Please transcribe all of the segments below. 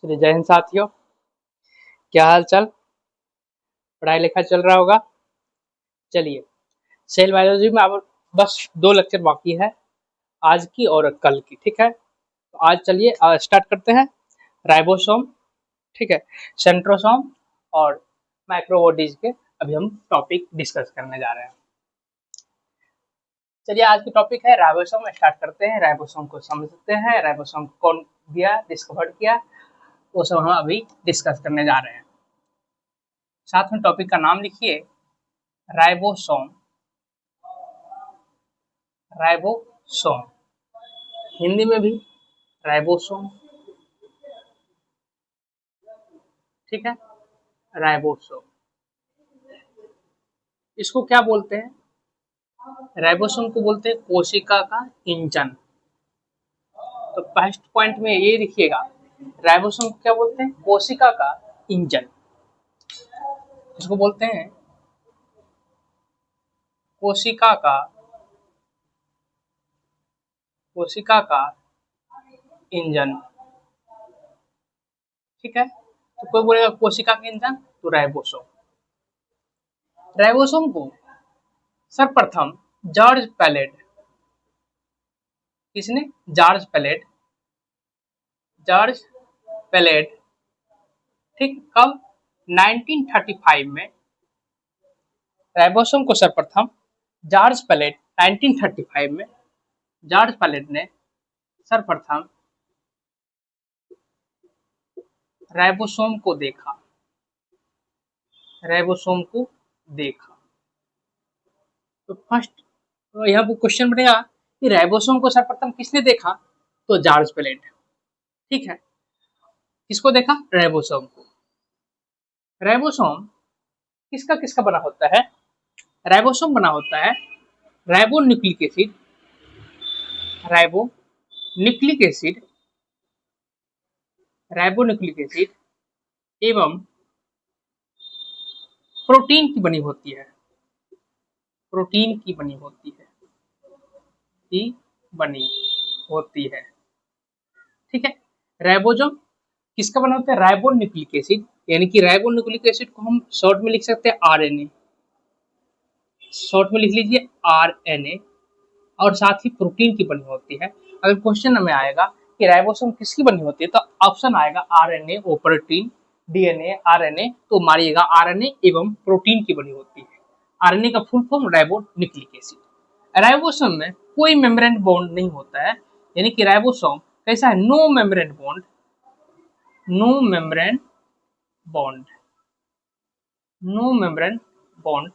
चलिए, जय हिंद साथियों। क्या हाल चाल, पढ़ाई लिखाई चल रहा होगा। चलिए, सेल बायोलॉजी में अब बस 2 लेक्चर बाकी है, आज की और कल की। ठीक है, तो आज चलिए स्टार्ट करते हैं। राइबोसोम, ठीक है, सेंट्रोसोम और माइक्रोबॉडीज के अभी हम टॉपिक डिस्कस करने जा रहे हैं। चलिए, आज की टॉपिक है राइबोसोम। स्टार्ट करते हैं, राइबोसोम को समझते हैं। राइबोसोम कौन दिया, डिस्कवर किया, वो सब हम अभी डिस्कस करने जा रहे हैं। साथ में टॉपिक का नाम लिखिए, राइबोसोम। राइबोसोम हिंदी में भी राइबोसोम, ठीक है, राइबोसोम। इसको क्या बोलते हैं? राइबोसोम को बोलते हैं कोशिका का इंजन। तो फर्स्ट पॉइंट में ये लिखिएगा, राइबोसोम को क्या बोलते हैं? कोशिका का इंजन। इसको बोलते हैं कोशिका का इंजन, ठीक है। तो कोई बोलेगा कोशिका का इंजन, तो राइबोसोम। राइबोसोम को सर्वप्रथम जॉर्ज पैलेट, किसने? जॉर्ज पैलेट, ठीक। कब? 1935 में। राइबोसोम को सर्वप्रथम जॉर्ज पैलेट 1935 में जॉर्ज पैलेट ने सर्वप्रथम राइबोसोम को देखा। तो फर्स्ट, तो यहाँ पर क्वेश्चन बनेगा कि राइबोसोम को सर्वप्रथम किसने देखा? तो जॉर्ज पैलेट, ठीक है। किसको देखा? राइबोसोम को। राइबोसोम किसका किसका बना होता है? राइबोसोम बना होता है राइबोन्यूक्लिक एसिड एवं प्रोटीन की बनी होती है, ठीक है। राइबोसोम किसका बना होता है? राइबोन्यूक्लिक एसिड, यानी कि राइबोन्यूक्लिक एसिड को हम शॉर्ट में लिख सकते हैं आरएनए। शॉर्ट में लिख लीजिए आरएनए, और साथ ही प्रोटीन की बनी होती है। अगर क्वेश्चन में आएगा कि राइबोसोम किसकी बनी होती है, तो ऑप्शन आएगा आरएनए और प्रोटीन, डीएनए, आरएनए, तो मारिएगा आरएनए एवं प्रोटीन की बनी होती है। आरएनए का full form ribonucleic acid. Ribosome में कोई मेम्ब्रेन बॉन्ड नहीं होता है, यानी कि राइबोसोम कैसा है? नो मेम्ब्रेन बॉन्ड,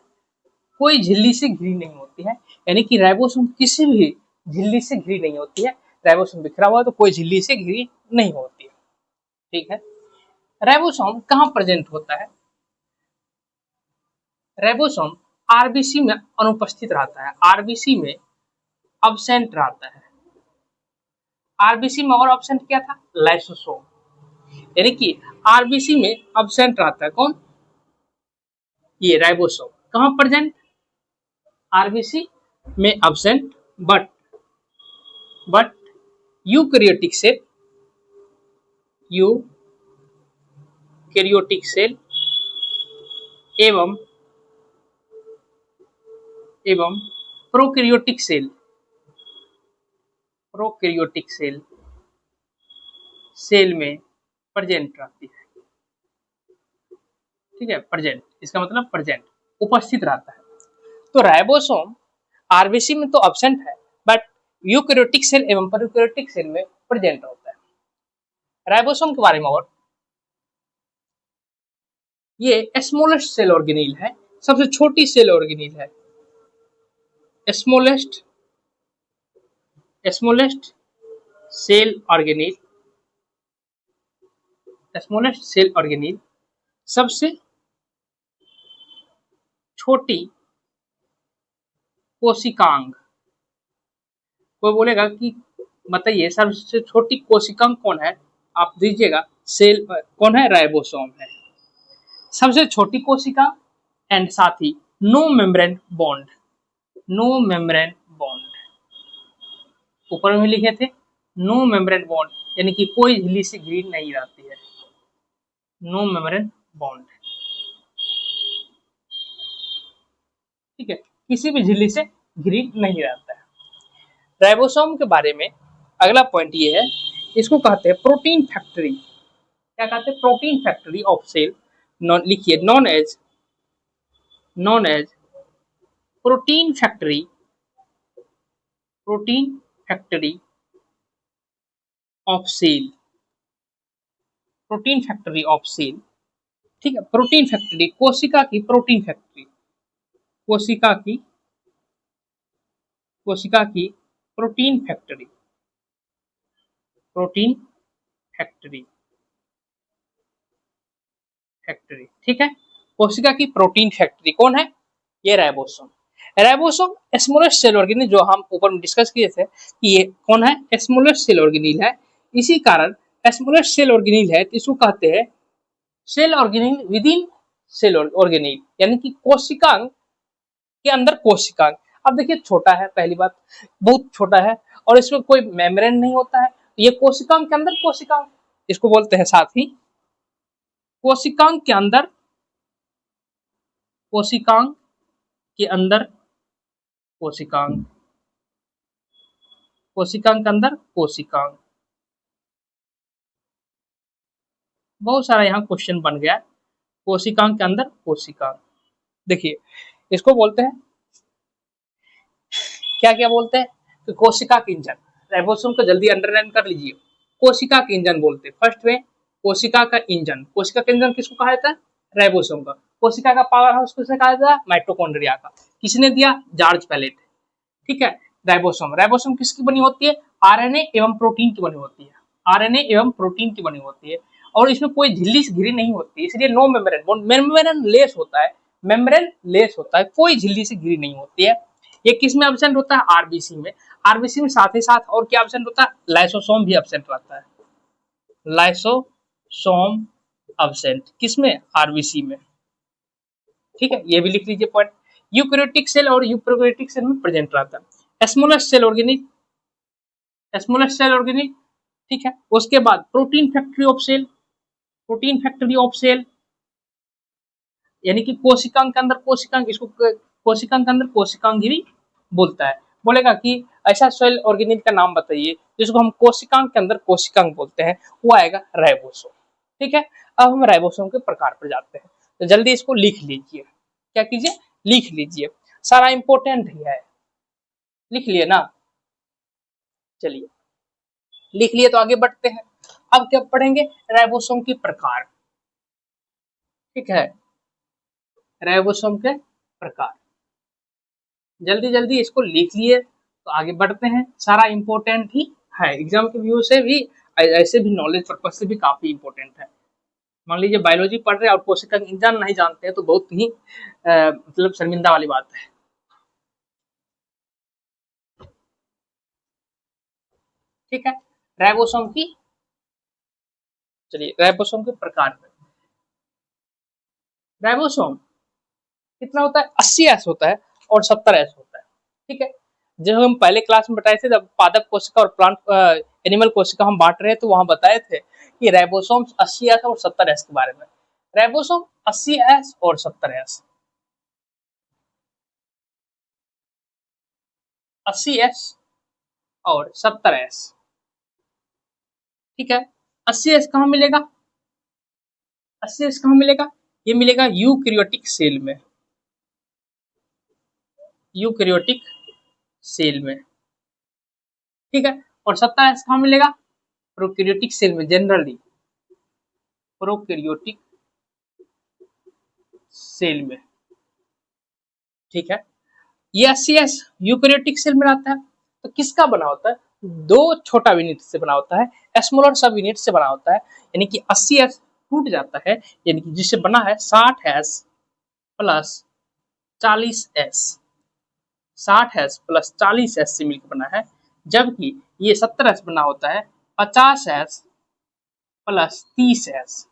कोई झिल्ली से घिरी नहीं होती है, यानी कि राइबोसोम किसी भी झिल्ली से घिरी नहीं होती है। राइबोसोम बिखरा हुआ तो कोई झिल्ली से घिरी नहीं होती है, ठीक है। राइबोसोम कहाँ प्रेजेंट होता है? राइबोसोम आरबीसी में अनुपस्थित रहता है, आरबीसी में अब्सेंट रहता है। आरबीसी में और अब्सेंट क्या था? लाइसोसोम, यानी कि आरबीसी में अब्सेंट रहता है कौन? ये राइबोसोम। कहाँ प्रेजेंट? आरबीसी में अब्सेंट, बट यूकैरियोटिक सेल एवं प्रोकैरियोटिक सेल में प्रेजेंट रहती है, ठीक है। प्रेजेंट, इसका मतलब प्रेजेंट, उपस्थित रहता है। तो राइबोसोम आरबीसी में तो अब्सेंट है, बट यूकैरियोटिक सेल एवं प्रोकैरियोटिक सेल में प्रेजेंट होता है। राइबोसोम के बारे में और, ये स्मॉलेस्ट सेल ऑर्गेनील है, सबसे छोटी सेल ऑर्गेनील है। स्मॉलेस्ट सेल ऑर्गेनील, सबसे छोटी कोशिकांग। कोई बोलेगा कि बताइए सबसे छोटी कोशिकांग कौन है? आप दीजिएगा सेल कौन है? राइबोसोम है सबसे छोटी कोशिका, एंड साथ ही नो मेम्ब्रेन बॉन्ड। ऊपर में लिखे थे नो मेम्ब्रेन बॉन्ड, यानी कि कोई झिल्ली से घिरी नहीं रहती है, नो मेम्ब्रेन बॉन्ड, ठीक है, किसी भी झिल्ली से घिरी नहीं रहता है। राइबोसोम के बारे में अगला पॉइंट ये है, इसको कहते हैं प्रोटीन फैक्ट्री। क्या कहते हैं? प्रोटीन फैक्ट्री ऑफ सेल, लिखिए known as protein factory, protein factory of cell, protein factory of cell, ठीक है। प्रोटीन फैक्ट्री, कोशिका की प्रोटीन फैक्ट्री, कोशिका की, कोशिका की protein factory, protein factory, factory, ठीक है। कोशिका की प्रोटीन फैक्ट्री कौन है? ये ribosome. Ribosome smallest cell organelle, जो हम ऊपर में डिस्कस किए थे कि ये कौन है? स्मॉलेस्ट सेल ऑर्गेनिल है। इसी कारण स्मॉलेस्ट सेल ऑर्गेनिल है तो इसको कहते हैं cell organelle within cell organelle, यानी कि कोशिकांग के अंदर कोशिकांग। अब देखिए छोटा है, पहली बात बहुत छोटा है और इसमें कोई मेम्ब्रेन नहीं होता है, ये कोशिकांग के अंदर कोशिकांग, इसको बोलते हैं साथ ही कोशिकांग के अंदर, कोशिकांग के अंदर कोशिकांग, कोशिकांग के अंदर कोशिकांग। बहुत सारा यहाँ क्वेश्चन बन गया, कोशिकांग के अंदर कोशिकांग। देखिए इसको बोलते हैं, क्या क्या बोलते हैं? तो कोशिका के इंजन, राइबोसोम को जल्दी अंडरलाइन कर लीजिए। कोशिका के इंजन बोलते हैं फर्स्ट में, कोशिका का इंजन। कोशिका का इंजन किसको कहा जाता है? राइबोसोम का। कोशिका का पावर हाउस किसे कहा जाता है? माइटोकॉन्ड्रिया का। किसने दिया? जॉर्ज पैलेट, ठीक है। राइबोसोम, राइबोसोम किसकी बनी होती है? आरएनए एवं प्रोटीन की बनी होती है, आरएनए एवं प्रोटीन की बनी होती है और इसमें कोई झिल्ली से घिरी नहीं होती, इसलिए नो मेम्ब्रेन, मेम्ब्रेन लेस होता है, मेम्ब्रेन लेस होता है, कोई झिल्ली से घिरी नहीं होती है। ये किस में एब्सेंट होता है? आरबीसी में। आरबीसी में साथ ही साथ और क्या एब्सेंट होता है? लाइसोसोम भी एब्सेंट रहता है, लाइसोसोम एब्सेंट किसमें? आरबीसी में, ठीक है। ये भी लिख लीजिए पॉइंट। यूकैरियोटिक सेल और यूप्रोकैरियोटिक सेल में प्रेजेंट रहता है। Smallest cell organelle, smallest cell organelle, ठीक है। उसके बाद protein factory of cell, protein factory of cell यानी कि कोशिकांग के अंदर कोशिकांग, इसको कोशिकांग के अंदर कोशिकांग भी बोलता है। बोलेगा कि ऐसा सेल ऑर्गेनिल का नाम बताइए जिसको हम कोशिकांग के अंदर कोशिकांग बोलते हैं, वो आएगा राइबोसोम, ठीक है। अब हम राइबोसोम के प्रकार पर जाते हैं, तो जल्दी इसको लिख लीजिए। क्या कीजिए? लिख लीजिए, सारा इंपॉर्टेंट ही है, लिख लिए ना? चलिए लिख लिए तो आगे बढ़ते हैं। अब क्या पढ़ेंगे? राइबोसोम के प्रकार, ठीक है। राइबोसोम के प्रकार, जल्दी जल्दी इसको लिख लिए तो आगे बढ़ते हैं। सारा इंपॉर्टेंट ही है, एग्जाम के व्यू से भी, ऐसे भी नॉलेज पर्पज से भी काफी इंपॉर्टेंट है। मान लीजिए बायोलॉजी पढ़ रहे हैं और कोशिका इंजन नहीं जानते हैं तो बहुत ही मतलब शर्मिंदा वाली बात है, ठीक है। राइबोसोम की, चलिए राइबोसोम के प्रकार में, राइबोसोम कितना होता है? 80S होता है और 70S होता है, ठीक है। जब हम पहले क्लास में बताए थे, जब पादप कोशिका और प्लांट एनिमल कोशिका हम बांट रहे थे, तो वहां बताए थे कि राइबोसोम 80S और 70S के बारे में। राइबोसोम 80S और 70S, 80S और 70S, ठीक है। 80S कहाँ मिलेगा? 80S कहाँ मिलेगा? ये मिलेगा यूकैरियोटिक सेल में, यूकैरियोटिक सेल में, ठीक है। और 70S कहाँ मिलेगा? प्रोकैरियोटिक सेल में, जनरली प्रोकैरियोटिक सेल में, ठीक है। ये 80S यूकैरियोटिक सेल में रहता है। तो किसका बना होता है? दो छोटा यूनिट से बना होता है, स्मॉलर सब यूनिट से बना होता है, यानी कि 80S टूट जाता है, यानी कि जिससे बना है 60S plus 40S, 60S plus 40S से मिलकर बना है। जबकि ये 70S बना होता है 50S प्लस 30S,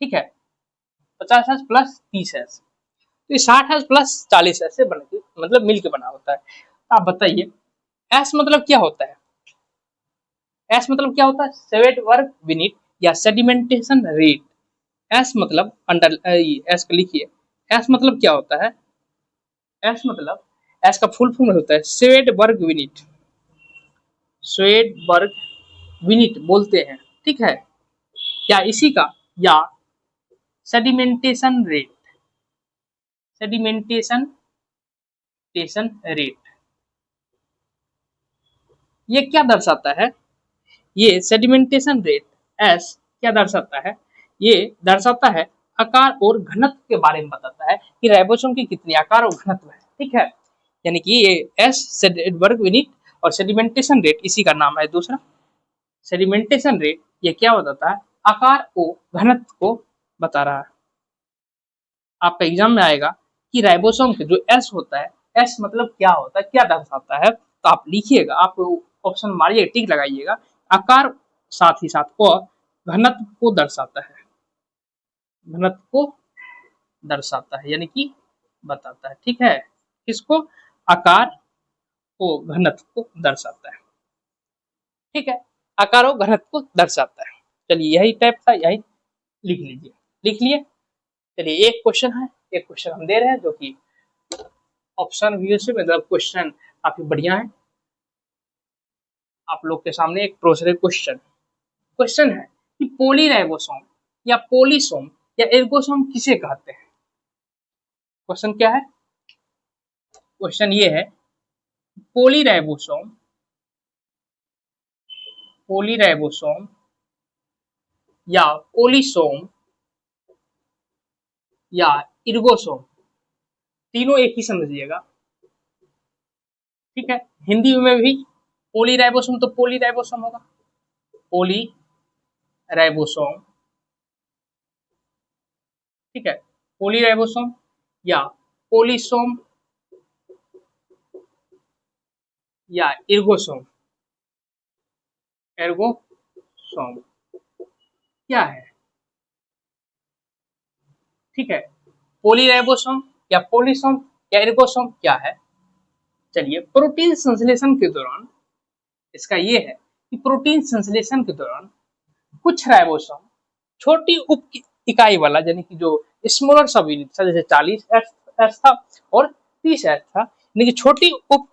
ठीक है। 50S प्लस 30S, तो ये 60S प्लस 40S से बन के मतलब मिलके बना होता है। तो आप बताइए एस मतलब क्या होता है? एस मतलब क्या होता है? सेवेट वर्ग यूनिट या सेडिमेंटेशन रेट, एस मतलब अंडर एस का लिखिए, एस मतलब क्या होता है, एस मतलब, एस का फुल फॉर्म होता है स्वेडबर्ग यूनिट, स्वेडबर्ग यूनिट बोलते हैं, ठीक है, या इसी का, या sedimentation rate, sedimentation station rate, ये क्या दर्शाता है, ये सेडिमेंटेशन रेट एस क्या दर्शाता है, ये दर्शाता है आकार और घनत्व के बारे में बताता है कि राइबोसोम की कितनी आकार और घनत्व है, ठीक है, यानी कि ये एस सेडबर्ग यूनिट और सेडिमेंटेशन रेट इसी का नाम है दूसरा। सेडिमेंटेशन रेट ये क्या बताता है, आकार और घनत्व को बता रहा है। आपका एग्जाम में आएगा कि राइबोसोम के जो एस होता है, एस मतलब क्या होता है, क्या दर्शाता है, तो आप लिखिएगा, आप ऑप्शन मारिए, टिक लगाइएगा, आकार साथ ही साथ और घनत्व को दर्शाता है, घनत्व को दर्शाता है यानी कि बताता है, ठीक है, किसको, आकार को घनत्व को दर्शाता है, ठीक है, आकार और घनत्व को दर्शाता है। चलिए यही टाइप था, यही लिख लीजिए, लिख लिए। चलिए एक क्वेश्चन है, एक क्वेश्चन हम दे रहे हैं जो कि ऑप्शन व्यू से मतलब क्वेश्चन काफी बढ़िया है। आप लोग के सामने एक प्रोसेसर क्वेश्चन, क्वेश्चन है कि पोलीराइबोसोम या पोलीसोम या एर्गोसोम किसे कहते हैं। क्वेश्चन क्या है, क्वेश्चन ये है पोलीराइबोसोम, पोलीराइबोसोम या पोलीसोम या इर्गोसोम, तीनों एक ही समझिएगा, ठीक है, हिंदी में भी पोलीराइबोसोम तो पोलीराइबोसोम होगा, पोलीराइबोसोम, ठीक है, पोलीराइबोसोम या पोलीसोम या इर्गोसोम, एर्गोसोम क्या है, ठीक है, पोलीराइबोसोम या पोलीसोम या एर्गोसोम क्या है। चलिए प्रोटीन संश्लेषण के दौरान, इसका ये है कि प्रोटीन संश्लेषण के दौरान कुछ राइबोसोम छोटी उप इकाई वाला, यानी कि जो स्मॉलर सब यूनिट था, जैसे 40 एस था और 30 एस था, यानी कि छोटी उप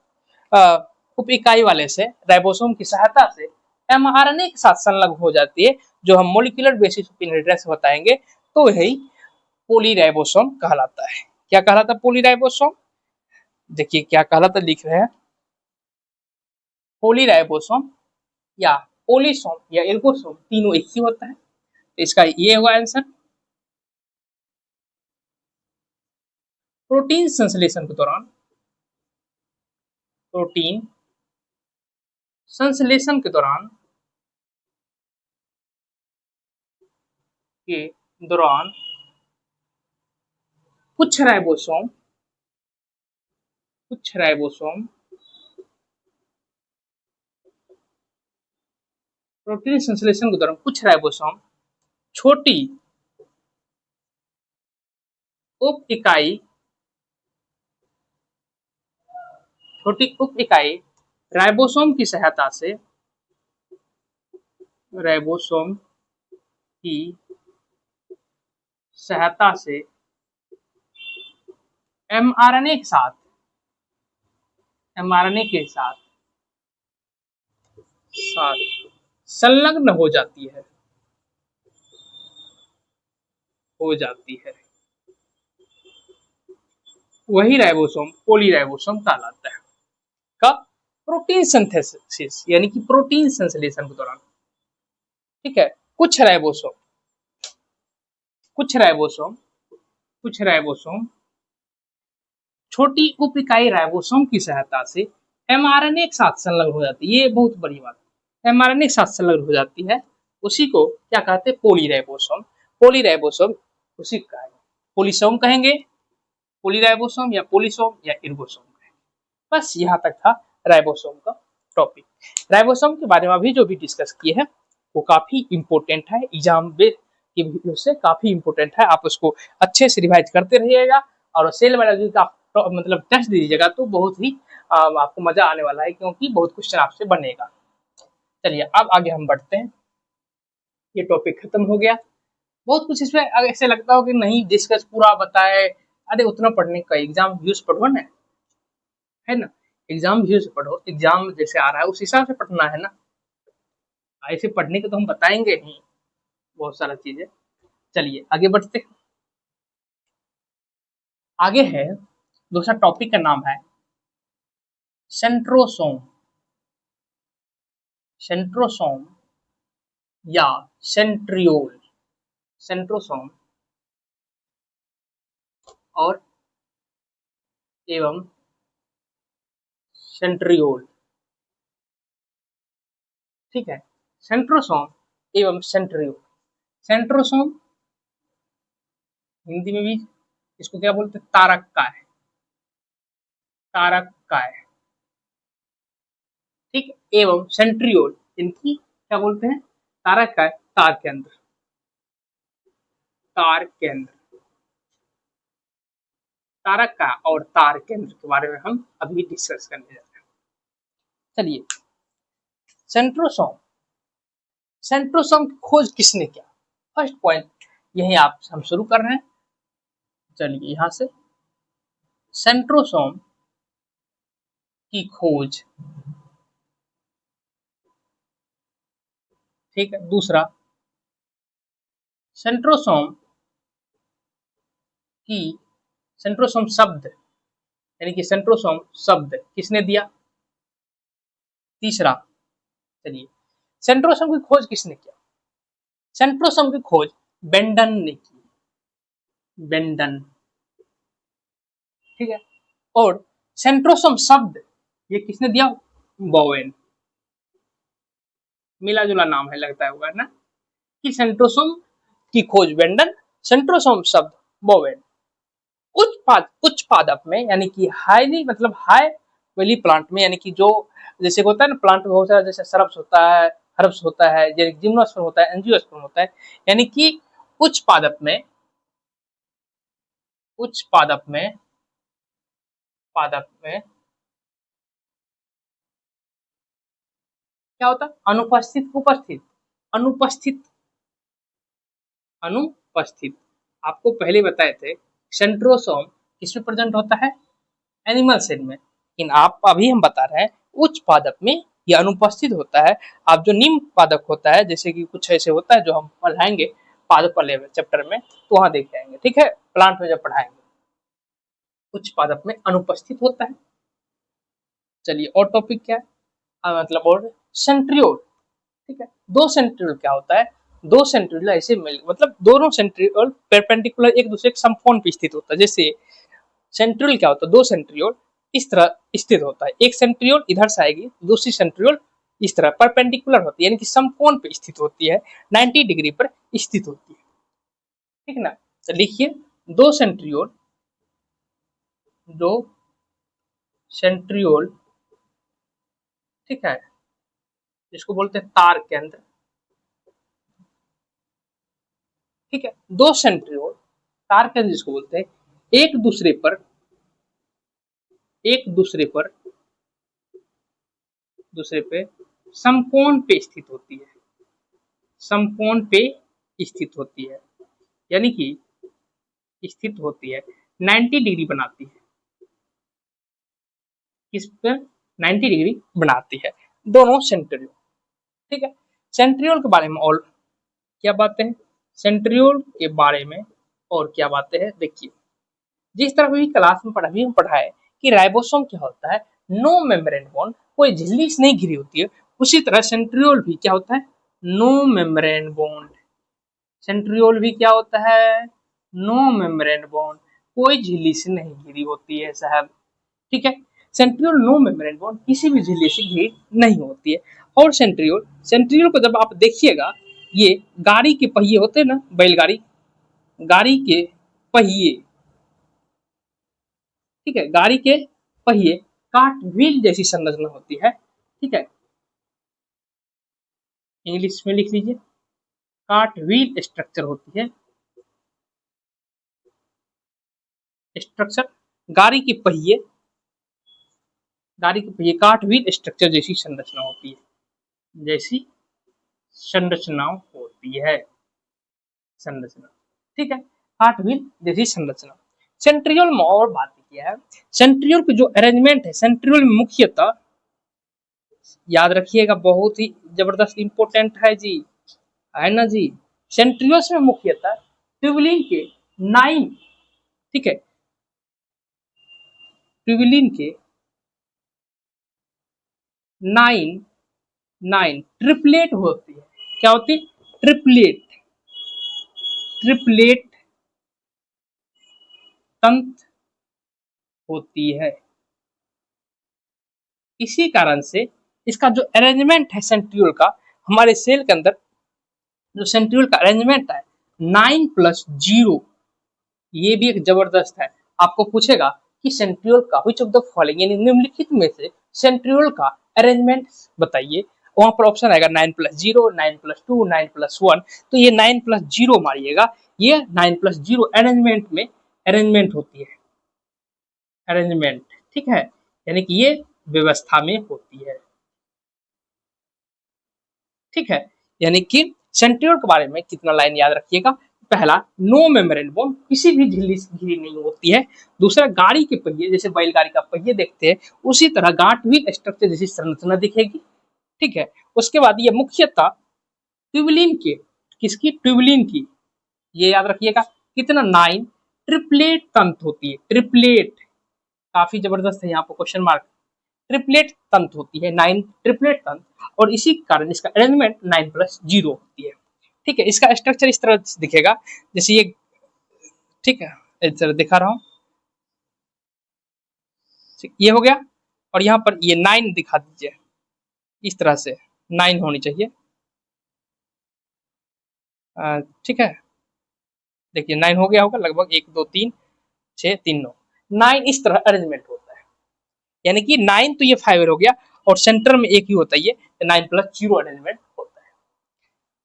इकाई वाले से राइबोसोम की सहायता से एमआरएनए के साथ संलग्न हो जाती है, जो हम मोलिकुलर बेसिस ऑफ इनहेरिटेंस बताएंगे, तो यही पोलीराइबोसोम कहलाता है। क्या कहलाता है पोलीराइबोसोम, देखिए क्या कहलाता, लिख रहे हैं, पोलीराइबोसोम या पोलीसोम या एर्गोसोम तीनों एक ही होता है, तो इसका ये हुआ आंसर। प्रोटीन संश्लेषण के दौरान, प्रोटीन संश्लेषण के दौरान के दौरान कुछ राइबोसोम, कुछ राइबोसोम प्रोटीन संश्लेषण के दौरान कुछ राइबोसोम छोटी उप इकाई, छोटी उप इकाई राइबोसोम की सहायता से, राइबोसोम की सहायता से एमआरएनए के साथ, एमआरएनए के साथ साथ संलग्न हो जाती है, हो जाती है, वही राइबोसोम पोलीराइबोसोम कहलाता है। कब, प्रोटीन सिंथेसिस यानी कि प्रोटीन संश्लेषण के दौरान, ठीक है, कुछ राइबोसोम, कुछ राइबोसोम, कुछ राइबोसोम छोटी उप इकाई राइबोसोम की सहायता से एमआरएनए के साथ संलग्न हो जाती है, ये बहुत बड़ी बात है, एमआरएनए के साथ संलग्न हो जाती है, उसी को क्या कहते हैं, पोलीराइबोसोम, पोलीराइबोसोम उसी को कहेंगे, पोलीसोम कहेंगे, पोलीराइबोसोम या पोलीसोम या इर्गोसोम कहेंगे। बस यहाँ तक था राइबोसोम का टॉपिक। राइबोसोम के बारे में अभी जो भी डिस्कस किए हैं वो काफी इंपॉर्टेंट है, एग्जाम की वीडियो से काफी इंपॉर्टेंट है, आप उसको अच्छे से रिवाइज करते रहिएगा और सेल बायोलॉजी का मतलब टेस्ट दीजिएगा तो बहुत ही आपको मजा आने वाला है, क्योंकि बहुत क्वेश्चन आपसे बनेगा। चलिए अब आगे हम बढ़ते हैं, ये टॉपिक खत्म हो गया। बहुत कुछ इसमें ऐसे लगता हो कि नहीं डिस्कस पूरा बताए, अरे उतना पढ़ने का, एग्जाम व्यूज पढ़ो ना, है ना, एग्जाम व्यूज पढ़ो, एग्जाम जैसे आ रहा है उस हिसाब से पढ़ना है ना, ऐसे पढ़ने को तो हम बताएंगे ही बहुत सारा चीजें। चलिए आगे बढ़ते हैं। आगे है दूसरा टॉपिक का नाम है सेंट्रोसोम। सेंट्रोसोम या सेंट्रियोल, सेंट्रोसोम और एवं सेंट्रियोल। ठीक है, सेंट्रोसोम एवं सेंट्रियोल। सेंट्रोसोम हिंदी में भी इसको क्या बोलते हैं, तारक का है, तारक का है। ठीक, एवं सेंट्रियोल इनकी क्या बोलते हैं, तारक का है, तार केंद्र, तार केंद्र, तारक का और तार केंद्र के बारे में हम अभी डिस्कस करने जा रहे हैं। चलिए, सेंट्रोसोम, सेंट्रोसोम की खोज किसने किया, फर्स्ट पॉइंट यही आप हम शुरू कर रहे हैं। चलिए यहां से, सेंट्रोसोम की खोज, ठीक है। दूसरा, सेंट्रोसोम की, सेंट्रोसोम शब्द यानी कि सेंट्रोसोम शब्द किसने दिया। तीसरा, चलिए, सेंट्रोसोम की खोज किसने किया, सेंट्रोसोम की खोज बेंडन ने की, बेंडन, ठीक है। और सेंट्रोसोम शब्द ये किसने दिया, बोवेन, मिला जुला नाम है लगता है ना, कि सेंट्रोसोम की खोज बेंडन, सेंट्रोसोम शब्द बोवेन। उच्च पादप में यानी कि हाईली मतलब हाई वैली प्लांट में, यानी कि जो जैसे होता है ना प्लांट में बहुत सारा, जैसे सरप्स होता है, हर्ब्स होता है, जिम्नोस्पर्म होता है, एंजियोस्पर्म होता है, यानी कि उच्च पादप में, उच्च पादप में, पादप में क्या होता है, अनुपस्थित, उपस्थित, अनुपस्थित, अनुपस्थित। आपको पहले बताए थे सेंट्रोसोम किसमें प्रेजेंट होता है, एनिमल सेल में, लेकिन आप अभी हम बता रहे हैं उच्च पादप में यह अनुपस्थित होता है। आप जो निम्न पादप होता है, जैसे कि कुछ ऐसे होता है जो हम पढ़ाएंगे पादप वाले चैप्टर में, तो वहां देख जाएंगे, ठीक है, प्लांट में जब पढ़ाएंगे, उच्च पादप में अनुपस्थित होता है। चलिए और टॉपिक क्या है, मतलब और सेंट्रियोल, ठीक है। दो सेंट्रियोल क्या होता है, दो सेंट्रियोल ऐसे मिल मतलब दोनों सेंट्रियोल परपेंडिकुलर एक दूसरे के समकोण पे स्थित होता है। जैसे सेंट्रियोल क्या होता है, दो सेंट्रियोल इस तरह स्थित होता है, एक सेंट्रियोल इधर से आएगी, दूसरी सेंट्रियोल इस तरह परपेंडिकुलर होती है, यानी कि समकोण पे स्थित होती है, 90 डिग्री पर स्थित होती है, ठीक है ना। तो लिखिए, दो सेंट्रियोल, दो सेंट्रियोल, ठीक है, जिसको बोलते हैं तार केंद्र, ठीक है, दो सेंट्रियोल तार केंद्र जिसको बोलते हैं, एक दूसरे पर, एक दूसरे पर, दूसरे पे समकोण पे स्थित होती है, समकोण पे स्थित होती है, यानी कि स्थित होती है, 90 डिग्री बनाती है, किस पर, 90 डिग्री बनाती है, दोनों सेंट्रियोल, ठीक है। सेंट्रियोल के बारे में और क्या बातें हैं, सेंट्रियोल के बारे में और क्या बातें हैं, देखिए, जिस तरह भी क्लास में पढ़ा पढ़ाए कि राइबोसोम क्या होता है, नो मेम्ब्रेन बॉन्ड, कोई झिल्ली से नहीं घिरी होती है, उसी तरह सेंट्रियोल भी क्या होता है, नो मेम्ब्रेन बॉन्ड, सेंट्रियोल भी क्या होता है, नो मेम्ब्रेन बॉन्ड, कोई झिल्ली से नहीं घिरी होती है साहब, ठीक है। सेंट्रियोल नो मेम्ब्रेन बॉन्ड किसी भी झिल्ली से घिरी नहीं होती है। और सेंट्रियोल, सेंट्रियोल को जब आप देखिएगा, ये गाड़ी के पहिए होते हैं ना, बैलगाड़ी, गाड़ी के पहिए, ठीक है, गाड़ी के पहिए काट व्हील जैसी संरचना होती है, ठीक है, इंग्लिश में लिख लीजिए, काट व्हील स्ट्रक्चर होती है, स्ट्रक्चर, गाड़ी के पहिए, गाड़ी के पहिए काट व्हील स्ट्रक्चर जैसी संरचना होती है, जैसी संरचना होती है, संरचना, ठीक है, हार्ट विल जैसी संरचना। सेंट्रियोल में और बात किया है, सेंट्रियोल की जो अरेंजमेंट है, सेंट्रियोल में मुख्यतः याद रखिएगा, बहुत ही जबरदस्त इंपॉर्टेंट है जी, है ना जी। सेंट्रियोल्स में मुख्यतः ट्यूबुलिन के 9, ठीक है, ट्यूबुलिन के 9 ट्रिपलेट होती है। क्या होती है? ट्रिपलेट, ट्रिपलेट तंत्र होती है। इसी कारण से इसका जो अरेंजमेंट है सेंट्रियोल का, हमारे सेल के अंदर जो सेंट्रियोल का अरेंजमेंट है 9+0, ये भी एक जबरदस्त है। आपको पूछेगा कि सेंट्रियोल का व्हिच ऑफ द फॉलोइंग, यानी निम्नलिखित में से सेंट्रियोल का अरेंजमेंट बताइए। वहां पर ऑप्शन आएगा 9+0, 9+2, 9+1। तो ये 9+0 मारिएगा, ये 9+0 अरेंजमेंट में अरेंजमेंट होती है, अरेंजमेंट, ठीक है, यानी कि ये व्यवस्था में होती है, ठीक है। यानी कि सेंट्रियोल के बारे में कितना लाइन याद रखिएगा। पहला, नो मेम्ब्रेन बोन, किसी भी झिल्ली से घिरी नहीं होती है। दूसरा, गाड़ी के पहिए, जैसे बैलगाड़ी का पहिए देखते हैं उसी तरह गांठ व्हील स्ट्रक्चर जैसी संरचना दिखेगी, ठीक है। उसके बाद ये मुख्यतः ट्यूबुलिन के, किसकी? ट्यूबुलिन की, ये याद रखिएगा कितना, 9 ट्रिपलेट तंत्र होती है। ट्रिपलेट काफी जबरदस्त है, यहाँ पर क्वेश्चन मार्क, ट्रिपलेट तंत्र होती है, 9 ट्रिपलेट तंत्र, और इसी कारण इसका अरेंजमेंट 9+0 होती है, ठीक है। इसका स्ट्रक्चर इस तरह दिखेगा, जैसे ये, ठीक है, इस तरह दिखा रहा हूँ, ये हो गया, और यहाँ पर ये 9 दिखा दीजिए, इस तरह से 9 होनी चाहिए, ठीक है। देखिए 9 हो गया होगा लगभग, 1 2 3 6 3 9, 9 इस तरह अरेंजमेंट होता है, यानी कि 9 तो ये फाइबर हो गया, और सेंटर में एक ही होता है, ये 9+0 अरेंजमेंट होता है,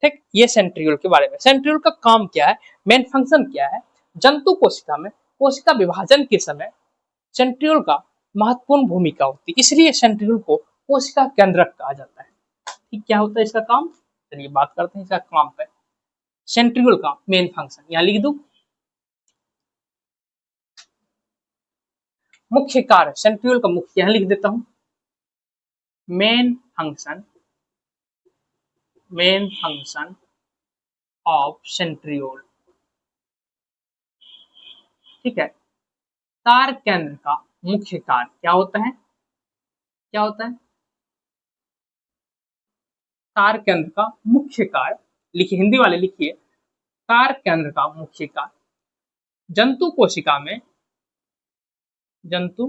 ठीक। ये सेंट्रियोल के बारे में। सेंट्रियोल का काम क्या है, मेन फंक्शन क्या है? जंतु कोशिका में कोशिका विभाजन के समय सेंट्रियोल का महत्वपूर्ण भूमिका होती है, इसलिए सेंट्रियोल को कोशिका केंद्रक कहा जाता है। ठीक, क्या होता है इसका काम? चलिए बात करते हैं इसका काम पे। सेंट्रियोल का मेन फंक्शन यहाँ लिख दूं, मुख्य कार्य, सेंट्रियोल का मुख्य यहाँ लिख देता हूं, main function, main function of centriole, ठीक है। कार्य केंद्र का मुख्य कार्य क्या होता है? क्या होता है? कार्य केंद्र का मुख्य कार्य, लिखिए, हिंदी वाले लिखिए, कार्य केंद्र का मुख्य कार्य जंतु कोशिका में, जंतु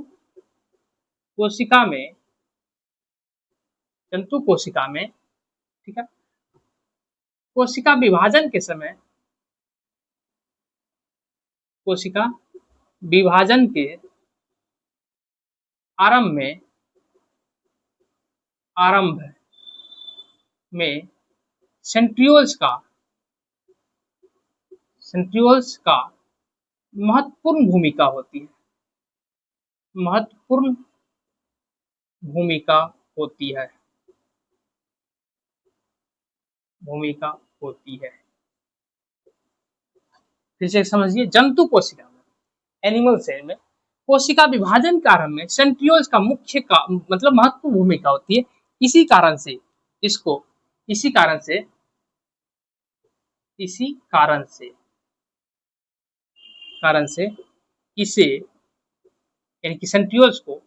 कोशिका में, जंतु कोशिका में, ठीक है, कोशिका विभाजन के समय, कोशिका विभाजन के आरंभ में, आरंभ में सेंट्रियोल्स का, सेंट्रियोल्स का महत्वपूर्ण भूमिका होती है, महत्वपूर्ण भूमिका होती है, भूमिका होती है। फिर से समझिए, जंतु कोशिका में, एनिमल सेल में कोशिका विभाजन के आरंभ में सेंट्रियोल्स का मुख्य का मतलब महत्वपूर्ण भूमिका होती है। इसी कारण से इसको, इसी कारण से, इसी कारण से, कारण से इसे, यानी कि सेंट्रियोल्स को,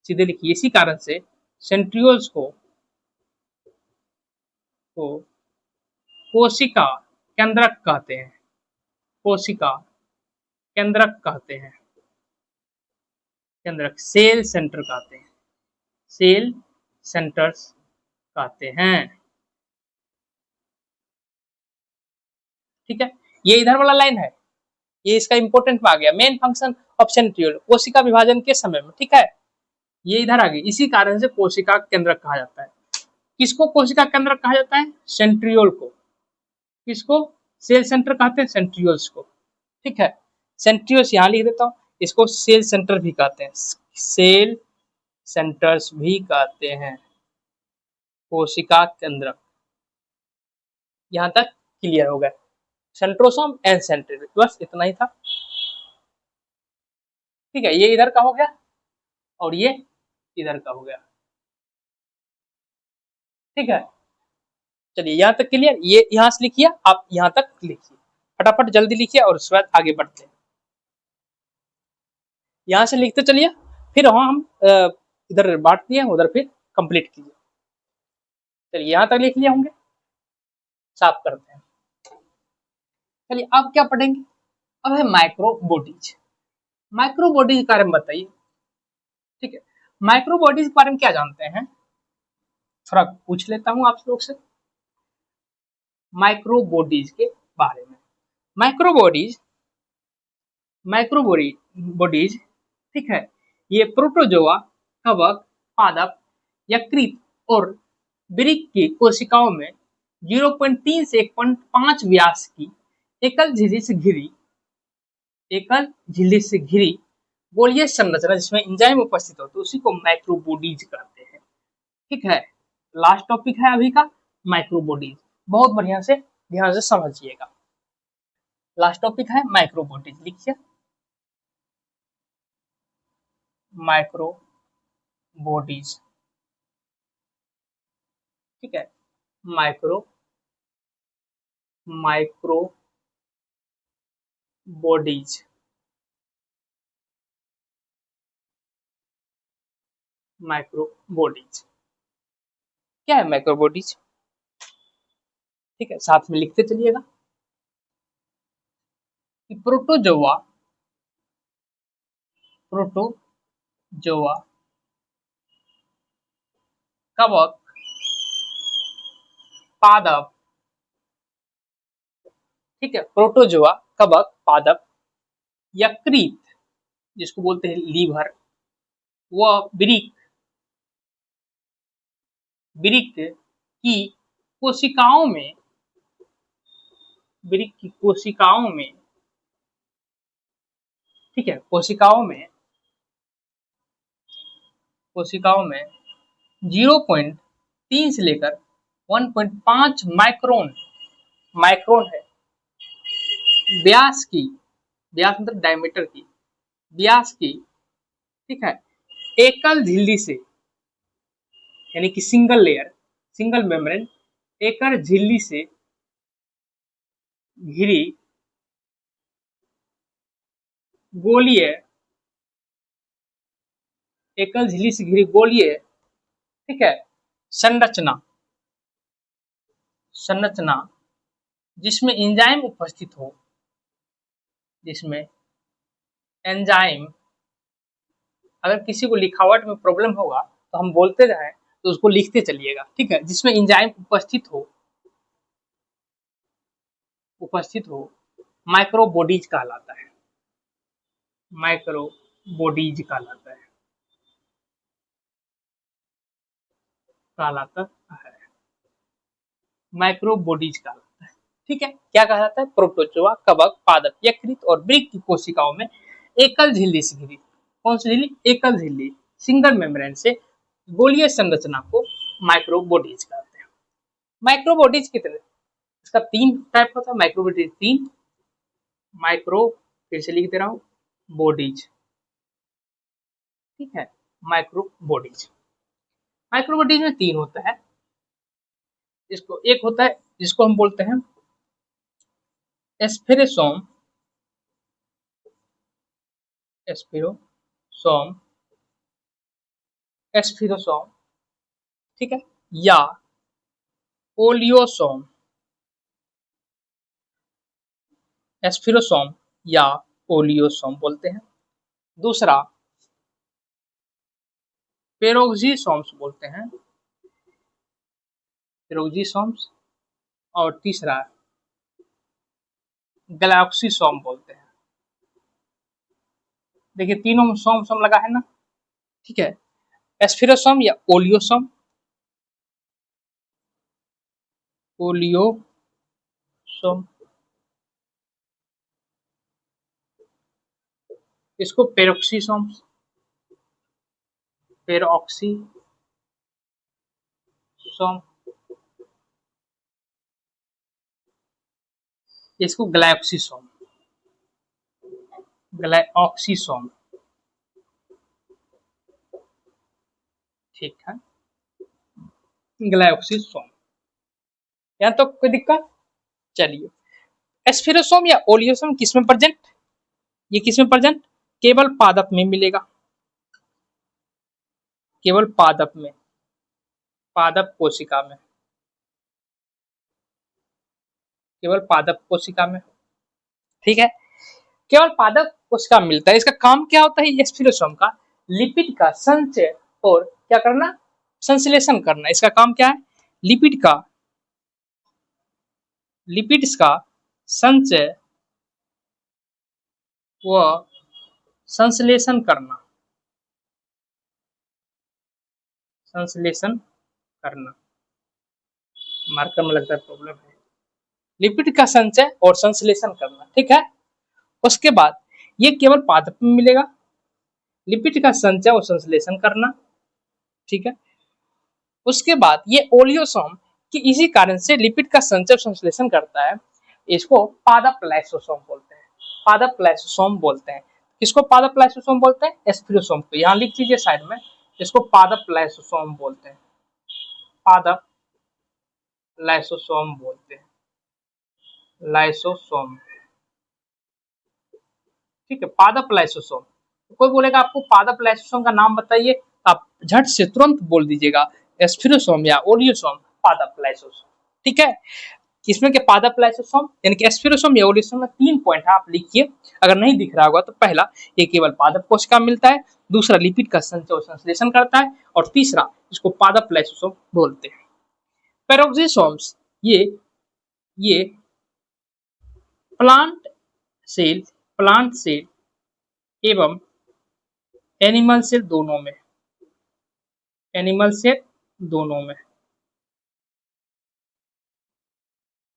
सीधे लिखिए, इसी कारण से सेंट्रियोल्स को कोशिका केंद्रक कहते हैं, कोशिका केंद्रक कहते हैं, केंद्रक, सेल सेंटर कहते हैं, सेल सेंटर्स कहते हैं, ठीक है। ये इधर वाला लाइन है, ये इसका इंपॉर्टेंट में आ गया, मेन फंक्शन ऑफ सेंट्रियोल, कोशिका विभाजन के समय में, ठीक है। ये इधर आ गई, इसी कारण से कोशिका केंद्रक कहा जाता है। किसको कोशिका केंद्रक कहा जाता है? सेंट्रियोल को। किसको? सेल सेंटर कहते हैं, सेंट्रियोल्स को, ठीक है। सेंट्रियोल्स यहाँ लिख देता हूँ, इसको सेल सेंटर भी कहते हैं, सेल सेंटर्स भी कहते हैं, कोशिका केंद्रक। यहाँ तक क्लियर हो गया। सेंट्रोसोम एंड सेंट्रियोल, बस इतना ही था। ठीक है, ये इधर का हो गया और ये इधर का हो गया। ठीक है, चलिए यहाँ तक क्लियर, ये यहाँ से लिखिए, आप यहाँ तक लिखिए, फटाफट जल्दी लिखिए और उसके बाद आगे बढ़ते हैं। यहाँ से लिखते चलिए, फिर वहाँ हम इधर बांट दिए, उधर फिर कंप्लीट कीजिए। चलिए यहाँ तक लिख लिए होंगे, साफ करते हैं। चलिए अब क्या पढ़ेंगे, अब है माइक्रो बॉडीज। माइक्रो बॉडीज के बारे में बताइए। ठीक है, माइक्रो बॉडीज के बारे में क्या जानते हैं, थोड़ा पूछ लेता हूँ आप लोग से माइक्रो बॉडीज के बारे में। माइक्रो बॉडीज, माइक्रो बॉडीज, ठीक है, ये प्रोटोजोआ, कवक, पादप, यकृत और वृक्क की कोशिकाओं में 0.3 से 1.5 व्यास की एकल झिल्ली से घिरी, एकल झिल्ली से घिरी गोलीय संरचना जिसमें एंजाइम उपस्थित होते हैं, उसी को माइक्रोबॉडीज कहते हैं। ठीक है, लास्ट टॉपिक है अभी का माइक्रोबॉडीज, बहुत बढ़िया से ध्यान से समझिएगा। लास्ट टॉपिक है माइक्रोबॉडीज, लिखिए माइक्रोबॉडीज। ठीक है, माइक्रो माइक्रोबॉडीज, माइक्रोबॉडीज क्या है माइक्रोबॉडीज। ठीक है, साथ में लिखते चलिएगा कि प्रोटोजोआ, प्रोटोजोआ, कवक, पादप, ठीक है, प्रोटोजोआ, कवक, पादप, यकृत जिसको बोलते हैं लीवर, व वृक्क, वृक्क की कोशिकाओं में, वृक्क की कोशिकाओं में, ठीक है, कोशिकाओं में 0.3 से लेकर 1.5 माइक्रोन, माइक्रोन है व्यास की, व्यास मतलब डायमीटर की, व्यास की, ठीक है, एकल झिल्ली से, यानी कि सिंगल लेयर, सिंगल मेम्ब्रेन, एकल झिल्ली से घिरी गोलीय, एकल झिल्ली से घिरी गोलीय, ठीक है, संरचना, संरचना जिसमें एंजाइम उपस्थित हो, जिसमें एंजाइम, अगर किसी को लिखावट में प्रॉब्लम होगा तो हम बोलते जाएं तो उसको लिखते चलिएगा। ठीक है, जिसमें एंजाइम उपस्थित हो, उपस्थित हो, माइक्रोबॉडीज कहलाता है, माइक्रोबॉडीज कहलाता है, कहलाता है, माइक्रोबॉडीज कहलाता है। ठीक है, क्या कहलाता है, प्रोटोजोआ, कवक, पादप, यकृत और वृक्क की कोशिकाओं में एकल झिल्ली से घिरी, कौन सी झिल्ली, एकल झिल्ली, सिंगल मेम्ब्रेन से गोलीय संरचना को माइक्रोबॉडीज कहते हैं। माइक्रोबॉडीज कितने, इसका 3 टाइप होता है माइक्रोबॉडीज, 3 माइक्रो, फिर से लिख दे रहा हूँ, बॉडीज। ठीक है, माइक्रोबॉडीज, माइक्रोबॉडीज में 3 होता है। इसको एक होता है जिसको हम बोलते हैं एस्फेरेसोम, एस्फेरोसोम, एस्फिरोसोम, ठीक है, या ओलियोसोम, एस्फिरोसोम या ओलियोसोम बोलते हैं। दूसरा पेरोक्सीसोम्स बोलते हैं, पेरोक्सीसोम्स, और तीसरा गैलेक्सीसोम बोलते हैं। देखिए तीनों में सोम सोम लगा है ना। ठीक है, एस्फिरोसोम या ओलियोसोम, ओलियोसोम, इसको पेरोक्सीसोम्स, पेरोक्सीसोम इसको ग्लाइक्सिसोम, ग्लाइऑक्सिसोम, ठीक है, ग्लाइऑक्सिसोम। यहाँ तो कोई दिक्कत? चलिए, एस्फेरोसोम या ओलियोसोम किसमें प्रेजेंट? ये किसमें प्रेजेंट? केवल पादप में मिलेगा, केवल पादप में, पादप कोशिका में, केवल पादप कोशिका में, ठीक है, केवल पादप कोशिका में मिलता है। इसका काम क्या होता है एस्फेरोसोम का? लिपिड का संचय और क्या करना? संश्लेषण करना। इसका काम क्या है? लिपिड का, लिपिड्स का संचय व संश्लेषण करना, संश्लेषण करना। मार्कर में लगता है प्रॉब्लम है। लिपिड का संचय और संश्लेषण करना, ठीक है। उसके बाद ये केवल पादप में मिलेगा, लिपिड का संचय और संश्लेषण करना, ठीक है। उसके बाद ये ओलियोसोम कि इसी कारण से लिपिड का संचय संश्लेषण करता है, इसको पादप लाइसोसोम बोलते हैं, पादप लाइसोसोम बोलते हैं। किसको पादप लाइसोसोम बोलते हैं? एस्फेरोसोम को। यहाँ लिख दीजिए साइड में, इसको पादप लाइसोसोम बोलते हैं, पादप लाइसोसोम बोलते हैं, लाइसोसोम, ठीक है, पादप लाइसोसोम। कोई बोलेगा आपको पादप लाइसोसोम का नाम बताइए, आप झट से तुरंत बोल दीजिएगा एस्फेरोसोम या ओलियोसोम, पादप लाइसोसोम, ठीक है। किसमें के पादप लाइसोसोम यानी कि एस्फेरोसोम या ओलियोसोम में 3 पॉइंट है, आप लिखिए अगर नहीं दिख रहा होगा तो। पहला, ये केवल पादप कोशिका में मिलता है, दूसरा लिपिड का संचय और संश्लेषण करता है, और तीसरा इसको पादप लाइसोसोम बोलते हैं। पेरोक्सिसोम्स ये प्लांट सेल, प्लांट सेल एवं एनिमल सेल दोनों में, एनिमल सेल दोनों में,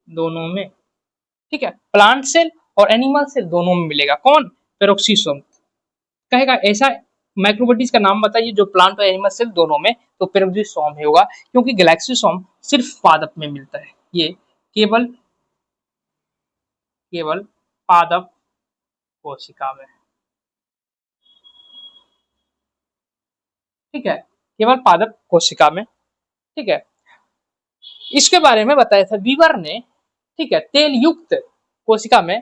दोनों में, ठीक है, प्लांट सेल और एनिमल सेल दोनों में मिलेगा। कौन? पेरोक्सिसोम। कहेगा ऐसा माइक्रोबटीज का नाम बताइए जो प्लांट और एनिमल सेल दोनों में, तो पेरोक्सिसोम होगा, क्योंकि गैलेक्सिसोम सिर्फ पादप में मिलता है, ये केवल, केवल पादप कोशिका में, ठीक है, केवल पादप कोशिका में, ठीक है। इसके बारे में बताया था वीवर ने, ठीक है, तेल युक्त कोशिका में,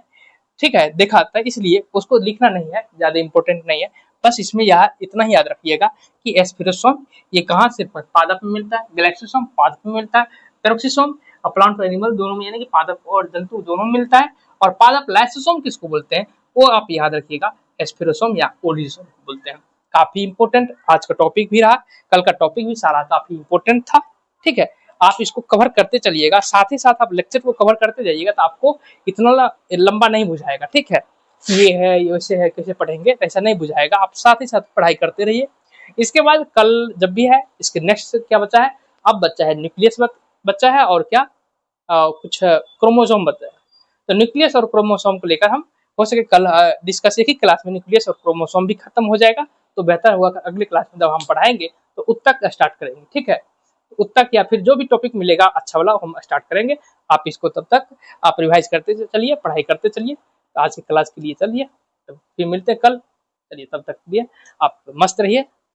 ठीक है, देखा था, इसलिए उसको लिखना नहीं है, ज्यादा इंपॉर्टेंट नहीं है। बस इसमें यह इतना ही याद रखिएगा कि एस्फेरोसोम ये कहाँ से पादप में मिलता है, गैलेक्सिसोम पादप में मिलता है, पेरोक्सिसोम प्लांट और एनिमल दोनों में यानी कि पादप और जंतु दोनों में मिलता है, और पादप लाइसोसोम किसको बोलते हैं वो आप याद रखिएगा, एस्फेरोसोम या ओलियोसोम बोलते हैं। काफी इंपॉर्टेंट आज का टॉपिक भी रहा, कल का टॉपिक भी सारा काफी इंपॉर्टेंट था, ठीक है। आप इसको कवर करते चलिएगा, साथ ही साथ आप लेक्चर को कवर करते जाइएगा, तो आपको इतना लंबा नहीं बुझाएगा, ठीक है। ये है, ये वैसे है, कैसे पढ़ेंगे, ऐसा नहीं बुझाएगा, आप साथ ही साथ पढ़ाई करते रहिए। इसके बाद कल जब भी है, इसके नेक्स्ट क्या बचा है? अब बच्चा है न्यूक्लियस, बच्चा है, और क्या कुछ क्रोमोसोम बचा है। तो न्यूक्लियस और क्रोमोसोम को लेकर हम हो सके कल डिस्कस, एक ही क्लास में न्यूक्लियस और क्रोमोसोम भी खत्म हो जाएगा, तो बेहतर होगा अगली क्लास में जब हम पढ़ाएंगे तो उत्तक स्टार्ट करेंगे, ठीक है। उत्तक या फिर जो भी टॉपिक मिलेगा अच्छा वाला हम स्टार्ट करेंगे। आप इसको तब तक आप रिवाइज करते चलिए, पढ़ाई करते चलिए। आज की क्लास के लिए चलिए, फिर मिलते हैं कल। चलिए तब तक के लिए आप मस्त रहिए।